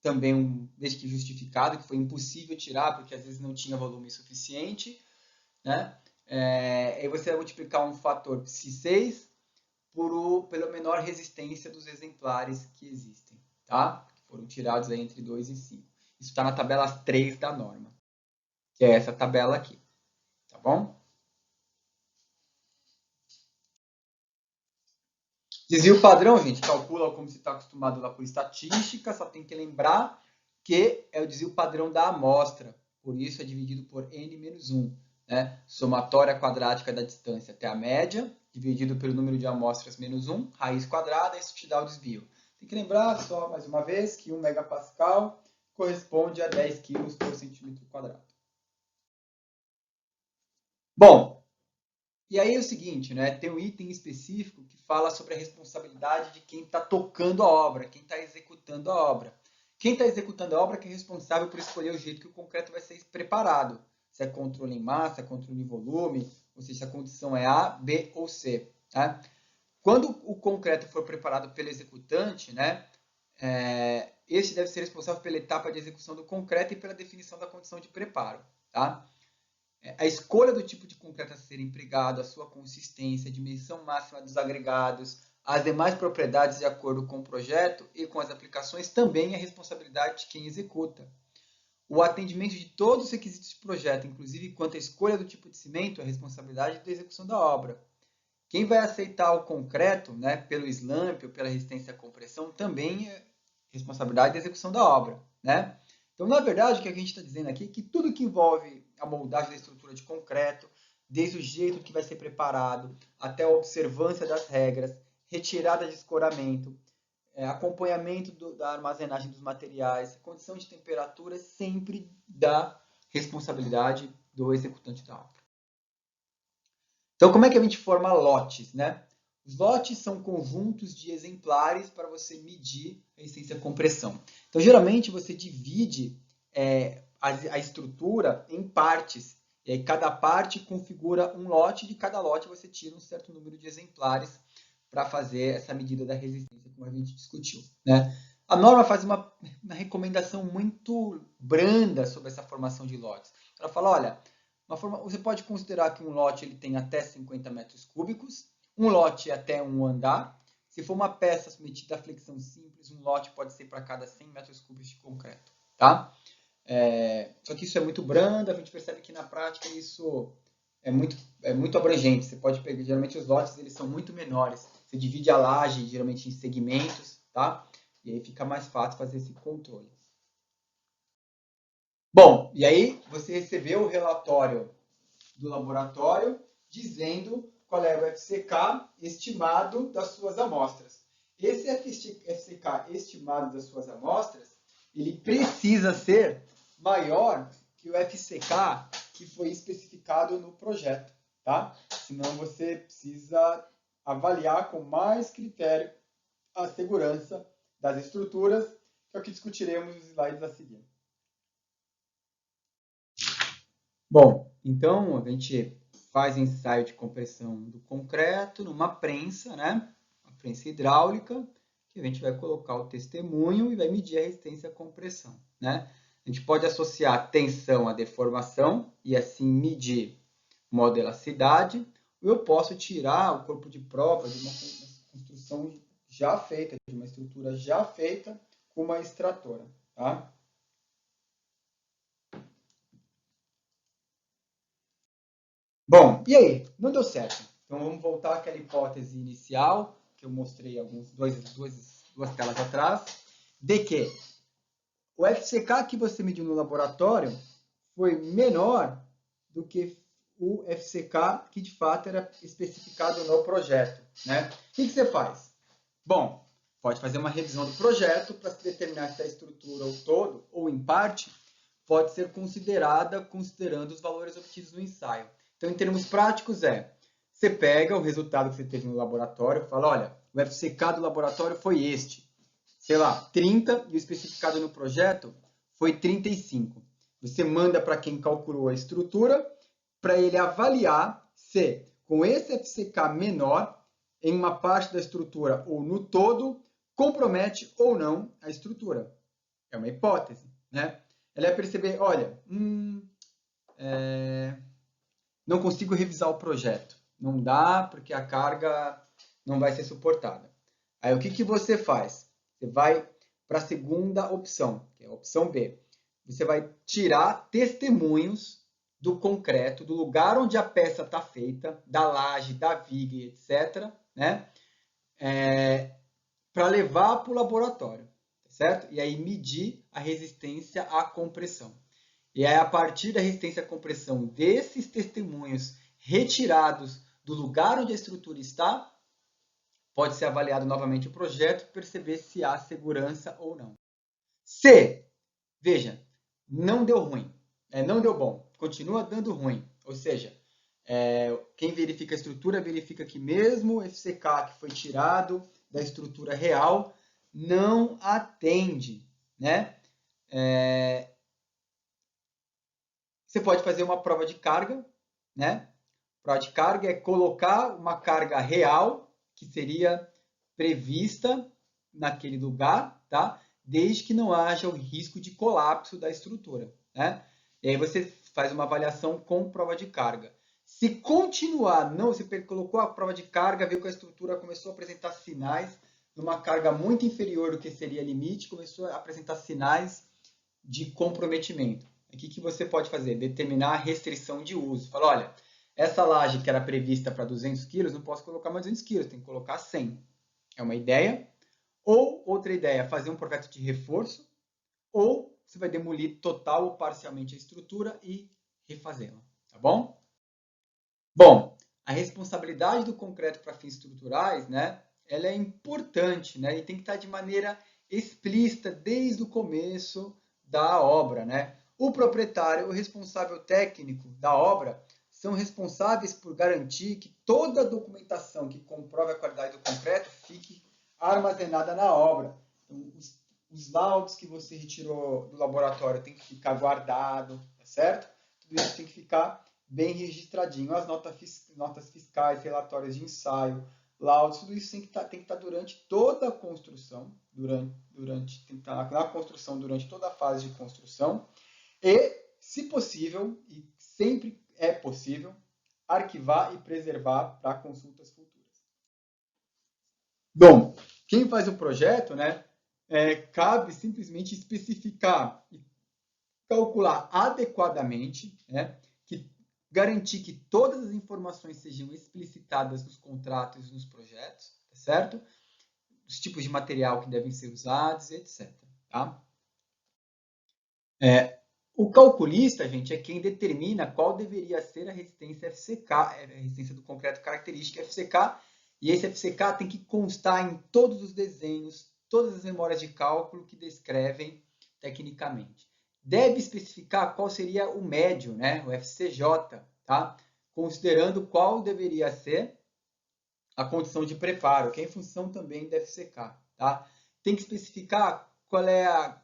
também desde que justificado, que foi impossível tirar, porque às vezes não tinha volume suficiente, né? Aí você vai multiplicar um fator psi6 pela menor resistência dos exemplares que existem, tá? Que foram tirados aí entre 2 e 5. Isso está na tabela 3 da norma, que é essa tabela aqui, tá bom? Desvio padrão, gente, calcula como você está acostumado lá por estatística, só tem que lembrar que é o desvio padrão da amostra, por isso é dividido por n-1, né? Somatória quadrática da distância até a média, dividido pelo número de amostras menos 1, raiz quadrada, isso te dá o desvio. Tem que lembrar só, mais uma vez, que 1 megapascal corresponde a 10 kg por centímetro quadrado. Bom, e aí é o seguinte, né? Tem um item específico que fala sobre a responsabilidade de quem está tocando a obra, quem está executando a obra. Quem está executando a obra que é responsável por escolher o jeito que o concreto vai ser preparado. Se é controle em massa, controle em volume, ou seja, se a condição é A, B ou C. Tá? Quando o concreto for preparado pelo executante, né, esse deve ser responsável pela etapa de execução do concreto e pela definição da condição de preparo. Tá? A escolha do tipo de concreto a ser empregado, a sua consistência, a dimensão máxima dos agregados, as demais propriedades de acordo com o projeto e com as aplicações também é responsabilidade de quem executa. O atendimento de todos os requisitos de projeto, inclusive quanto à escolha do tipo de cimento, é responsabilidade da execução da obra. Quem vai aceitar o concreto, né, pelo slump ou pela resistência à compressão, também é responsabilidade da execução da obra, né? Então, na verdade, o que a gente está dizendo aqui é que tudo que envolve a moldagem da estrutura de concreto, desde o jeito que vai ser preparado, até a observância das regras, retirada de escoramento, acompanhamento da armazenagem dos materiais, condição de temperatura, sempre da responsabilidade do executante da obra. Então, como é que a gente forma lotes, né? Os lotes são conjuntos de exemplares para você medir a resistência à compressão. Então, geralmente, você divide a estrutura em partes. E aí, cada parte configura um lote, e de cada lote você tira um certo número de exemplares para fazer essa medida da resistência, como a gente discutiu, né? A norma faz uma recomendação muito branda sobre essa formação de lotes. Ela fala, olha, você pode considerar que um lote ele tem até 50 metros cúbicos, um lote é até um andar. Se for uma peça submetida à flexão simples, um lote pode ser para cada 100 metros cúbicos de concreto. Tá? Só que isso é muito brando, a gente percebe que na prática isso é muito abrangente. Você pode pegar, geralmente os lotes eles são muito menores. Você divide a laje geralmente em segmentos, tá? E aí fica mais fácil fazer esse controle. Bom, e aí você recebeu o relatório do laboratório dizendo qual é o FCK estimado das suas amostras. Esse FCK estimado das suas amostras, ele precisa ser maior que o FCK que foi especificado no projeto, tá? Senão você precisa avaliar com mais critério a segurança das estruturas, que é o que discutiremos nos slides a seguir. Bom, então a gente faz ensaio de compressão do concreto numa prensa, né? Uma prensa hidráulica, que a gente vai colocar o testemunho e vai medir a resistência à compressão, né? A gente pode associar tensão à deformação e assim medir modo elasticidade, ou eu posso tirar o corpo de prova de uma construção já feita, de uma estrutura já feita com uma extratora, tá? Bom, e aí? Não deu certo. Então vamos voltar àquela hipótese inicial que eu mostrei duas telas atrás, de que o FCK que você mediu no laboratório foi menor do que o FCK que de fato era especificado no projeto, né? O que você faz? Bom, pode fazer uma revisão do projeto para se determinar se a estrutura ou todo, ou em parte, pode ser considerada considerando os valores obtidos no ensaio. Então, em termos práticos, você pega o resultado que você teve no laboratório e fala, olha, o FCK do laboratório foi este. Sei lá, 30 e o especificado no projeto foi 35. Você manda para quem calculou a estrutura para ele avaliar se, com esse FCK menor, em uma parte da estrutura ou no todo, compromete ou não a estrutura. É uma hipótese, né? Ela é perceber, olha, não consigo revisar o projeto. Não dá porque a carga não vai ser suportada. Aí o que você faz? Você vai para a segunda opção, que é a opção B. Você vai tirar testemunhos do concreto, do lugar onde a peça está feita, da laje, da viga, etc., né? Para levar para o laboratório, certo? E aí medir a resistência à compressão. E aí, a partir da resistência à compressão desses testemunhos retirados do lugar onde a estrutura está, pode ser avaliado novamente o projeto e perceber se há segurança ou não. Se, veja, não deu ruim, não deu bom, continua dando ruim. Ou seja, quem verifica a estrutura verifica que mesmo o FCK que foi tirado da estrutura real não atende, né? Você pode fazer uma prova de carga, né? Prova de carga é colocar uma carga real que seria prevista naquele lugar, tá? Desde que não haja o risco de colapso da estrutura, né? E aí você faz uma avaliação com prova de carga. Se continuar, não, você colocou a prova de carga, viu que a estrutura começou a apresentar sinais de uma carga muito inferior do que seria limite, começou a apresentar sinais de comprometimento. O que você pode fazer? Determinar a restrição de uso. Fala, olha, essa laje que era prevista para 200 quilos, não posso colocar mais 200 quilos, tem que colocar 100. É uma ideia. Ou outra ideia, fazer um projeto de reforço, ou você vai demolir total ou parcialmente a estrutura e refazê-la, tá bom? Bom, a responsabilidade do concreto para fins estruturais, né, ela é importante, né, e tem que estar de maneira explícita desde o começo da obra, né? O proprietário, o responsável técnico da obra, são responsáveis por garantir que toda a documentação que comprove a qualidade do concreto fique armazenada na obra. Então, os laudos que você retirou do laboratório tem que ficar guardado, tá certo? Tudo isso tem que ficar bem registradinho. As notas fiscais, relatórios de ensaio, laudos, tudo isso tem que estar durante toda a construção, tem que estar na construção durante toda a fase de construção e, se possível, e sempre é possível, arquivar e preservar para consultas futuras. Bom, quem faz o projeto, né, cabe simplesmente especificar e calcular adequadamente, né, garantir que todas as informações sejam explicitadas nos contratos e nos projetos, tá certo? Os tipos de material que devem ser usados, etc. Tá? O calculista, gente, é quem determina qual deveria ser a resistência FCK, a resistência do concreto característica FCK, e esse FCK tem que constar em todos os desenhos, todas as memórias de cálculo que descrevem tecnicamente. Deve especificar qual seria o médio, né, o FCJ, tá? Considerando qual deveria ser a condição de preparo, que é em função também da FCK. Tá? Tem que especificar qual é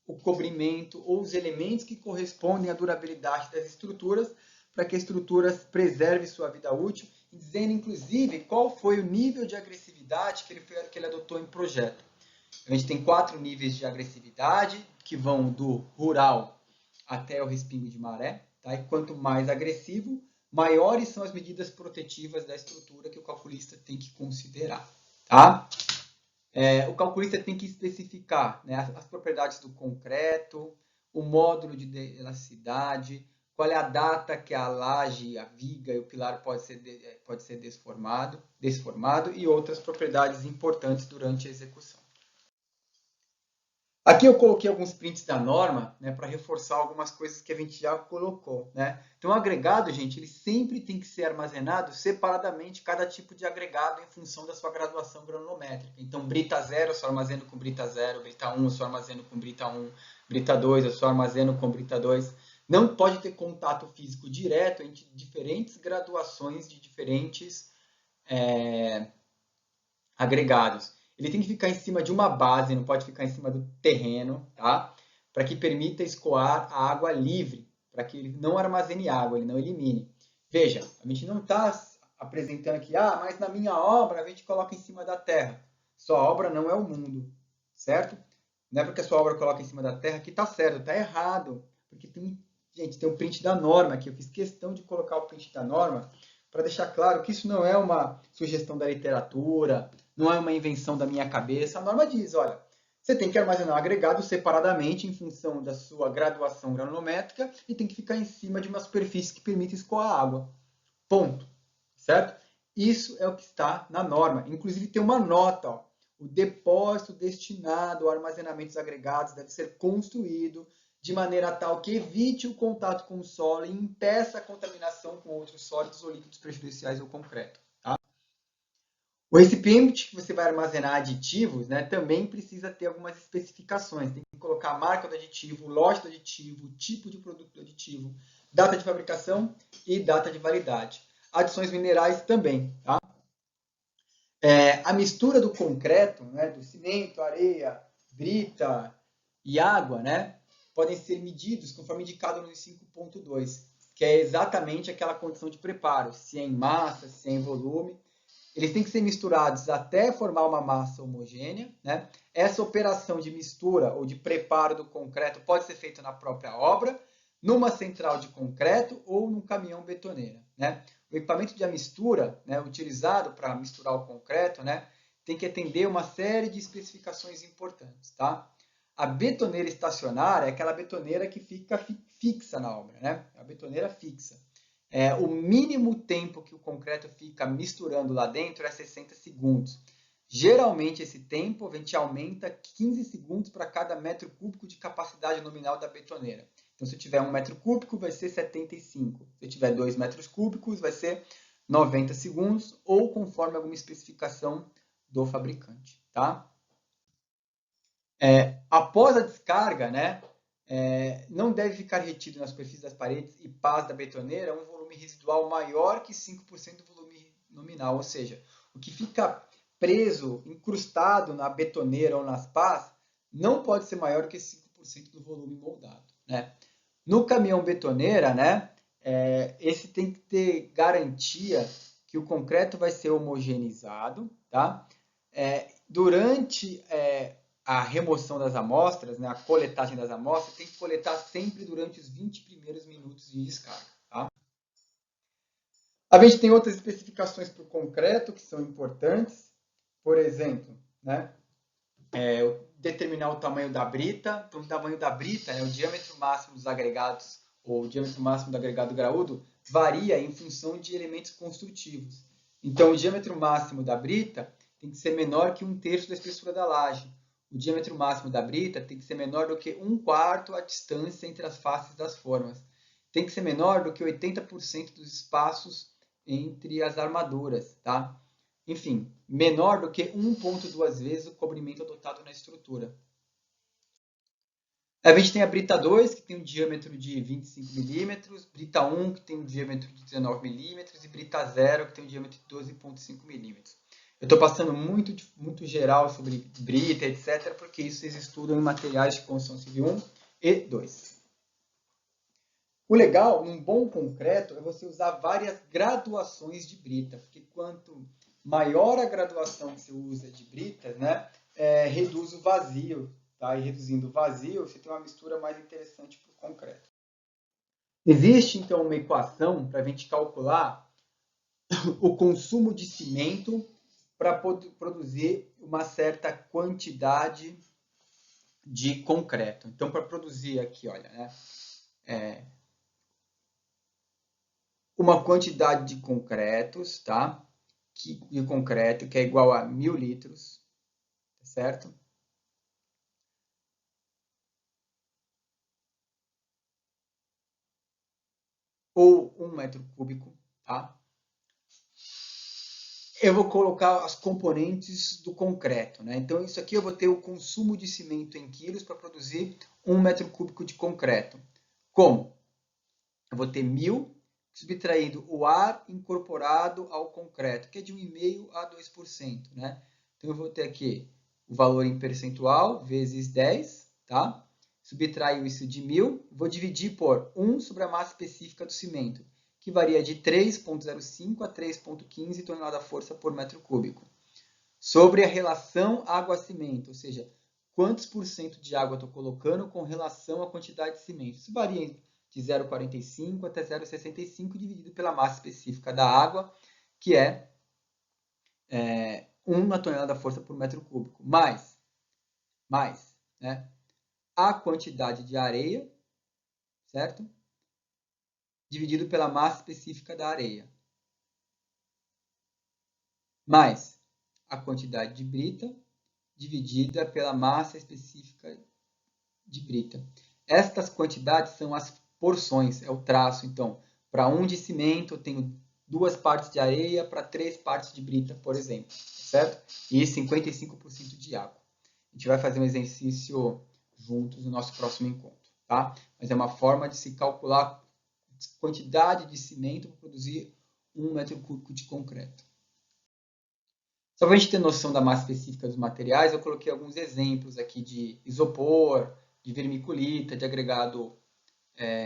o cobrimento ou os elementos que correspondem à durabilidade das estruturas, para que a estrutura preserve sua vida útil, e dizendo, inclusive, qual foi o nível de agressividade que ele adotou em projeto. A gente tem 4 níveis de agressividade, que vão do rural até o respingo de maré. Tá? E quanto mais agressivo, maiores são as medidas protetivas da estrutura que o calculista tem que considerar. Tá? O calculista tem que especificar, né, as propriedades do concreto, o módulo de elasticidade, qual é a data que a laje, a viga e o pilar pode ser desformado e outras propriedades importantes durante a execução. Aqui eu coloquei alguns prints da norma, né, para reforçar algumas coisas que a gente já colocou, né? Então, o agregado, gente, ele sempre tem que ser armazenado separadamente, cada tipo de agregado em função da sua graduação granulométrica. Então, brita 0, eu só armazeno com brita 0, brita 1, eu só armazeno com brita 1, brita 2, eu só armazeno com brita 2. Não pode ter contato físico direto entre diferentes graduações de diferentes agregados. Ele tem que ficar em cima de uma base, não pode ficar em cima do terreno, tá? Para que permita escoar a água livre, para que ele não armazene água, ele não elimine. Veja, a gente não está apresentando aqui, mas na minha obra a gente coloca em cima da terra. Sua obra não é o mundo, certo? Não é porque a sua obra coloca em cima da terra que está certo, está errado. Porque gente, tem um print da norma aqui, eu fiz questão de colocar o print da norma para deixar claro que isso não é uma sugestão da literatura, não é uma invenção da minha cabeça. A norma diz, olha, você tem que armazenar agregados separadamente em função da sua graduação granulométrica e tem que ficar em cima de uma superfície que permita escoar a água. Ponto. Certo? Isso é o que está na norma. Inclusive tem uma nota, ó. O depósito destinado ao armazenamento dos agregados deve ser construído de maneira tal que evite o contato com o solo e impeça a contaminação com outros sólidos ou líquidos prejudiciais ao concreto. Tá? O recipiente que você vai armazenar aditivos, né, também precisa ter algumas especificações. Tem que colocar a marca do aditivo, lote do aditivo, tipo de produto do aditivo, data de fabricação e data de validade. Adições minerais também. Tá? A mistura do concreto, né, do cimento, areia, brita e água, né, podem ser medidos conforme indicado no 5.2, que é exatamente aquela condição de preparo, se é em massa, se é em volume. Eles têm que ser misturados até formar uma massa homogênea. Né? Essa operação de mistura ou de preparo do concreto pode ser feita na própria obra, numa central de concreto ou num caminhão betoneira. Né? O equipamento de mistura, né, utilizado para misturar o concreto, né, tem que atender uma série de especificações importantes. Tá? A betoneira estacionária é aquela betoneira que fica fixa na obra, né? A betoneira fixa. O mínimo tempo que o concreto fica misturando lá dentro é 60 segundos. Geralmente, esse tempo a gente aumenta 15 segundos para cada metro cúbico de capacidade nominal da betoneira. Então, se eu tiver 1 metro cúbico, vai ser 75. Se eu tiver 2 metros cúbicos, vai ser 90 segundos, ou conforme alguma especificação do fabricante. Tá? Após a descarga, né, não deve ficar retido na superfície das paredes e pás da betoneira um volume residual maior que 5% do volume nominal, ou seja, o que fica preso, incrustado na betoneira ou nas pás, não pode ser maior que 5% do volume moldado. Né? No caminhão betoneira, né, esse tem que ter garantia que o concreto vai ser homogeneizado. Tá? Durante a remoção das amostras, né, a coletagem das amostras, tem que coletar sempre durante os 20 primeiros minutos de descarga. Tá? A gente tem outras especificações para o concreto que são importantes. Por exemplo, né, determinar o tamanho da brita. Então, o tamanho da brita, o diâmetro máximo dos agregados, ou o diâmetro máximo do agregado graúdo, varia em função de elementos construtivos. Então, o diâmetro máximo da brita tem que ser menor que 1/3 da espessura da laje. O diâmetro máximo da brita tem que ser menor do que 1/4 a distância entre as faces das formas. Tem que ser menor do que 80% dos espaços entre as armaduras. Tá? Enfim, menor do que 1,2 vezes o cobrimento adotado na estrutura. A gente tem a brita 2, que tem um diâmetro de 25 milímetros, brita 1, que tem um diâmetro de 19 milímetros, e brita 0, que tem um diâmetro de 12,5 milímetros. Eu estou passando muito geral sobre brita, etc., porque isso vocês estudam em materiais de construção civil 1 e 2. O legal, num bom concreto, é você usar várias graduações de brita, porque quanto maior a graduação que você usa de britas, né, reduz o vazio. Tá? E reduzindo o vazio, você tem uma mistura mais interessante para o concreto. Existe, então, uma equação para a gente calcular o consumo de cimento para produzir uma certa quantidade de concreto. Então, para produzir aqui, olha, né, uma quantidade de concretos, tá? De concreto que é igual a 1.000 litros, certo? Ou 1 metro cúbico, tá? Eu vou colocar as componentes do concreto, né? Então, isso aqui eu vou ter o consumo de cimento em quilos para produzir 1 metro cúbico de concreto. Como? Eu vou ter 1.000 subtraído o ar incorporado ao concreto, que é de 1,5% a 2%, né? Então, eu vou ter aqui o valor em percentual vezes 10, tá? Subtraio isso de 1.000, vou dividir por 1 sobre a massa específica do cimento, que varia de 3,05 a 3,15 tonelada-força por metro cúbico. Sobre a relação água-cimento, ou seja, quantos por cento de água estou colocando com relação à quantidade de cimento. Isso varia de 0,45 até 0,65 dividido pela massa específica da água, que é 1 tonelada-força por metro cúbico. Mais né, a quantidade de areia, certo? Dividido pela massa específica da areia. Mais a quantidade de brita, dividida pela massa específica de brita. Estas quantidades são as porções, é o traço. Então, para 1 de cimento, eu tenho 2 partes de areia, para 3 partes de brita, por exemplo, certo? E 55% de água. A gente vai fazer um exercício juntos no nosso próximo encontro, tá? Mas é uma forma de se calcular a quantidade de cimento para produzir 1 metro cúbico de concreto. Só para a gente ter noção da massa específica dos materiais, eu coloquei alguns exemplos aqui de isopor, de vermiculita, de agregado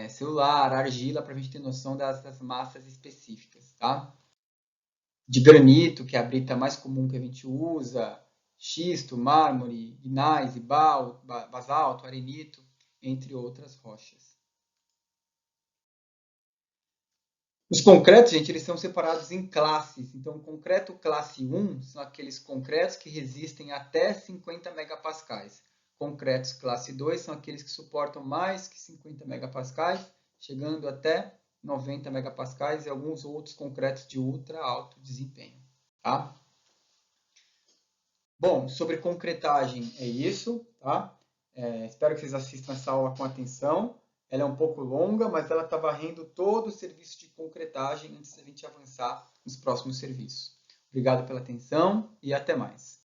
celular, argila, para a gente ter noção das massas específicas, tá? De granito, que é a brita mais comum que a gente usa, xisto, mármore, gneiss, basalto, arenito, entre outras rochas. Os concretos, gente, eles são separados em classes. Então, o concreto classe 1 são aqueles concretos que resistem até 50 megapascais. Concretos classe 2 são aqueles que suportam mais que 50 megapascais, chegando até 90 megapascais e alguns outros concretos de ultra alto desempenho. Tá? Bom, sobre concretagem é isso. Tá? Espero que vocês assistam essa aula com atenção. Ela é um pouco longa, mas ela está varrendo todo o serviço de concretagem antes da gente avançar nos próximos serviços. Obrigado pela atenção e até mais.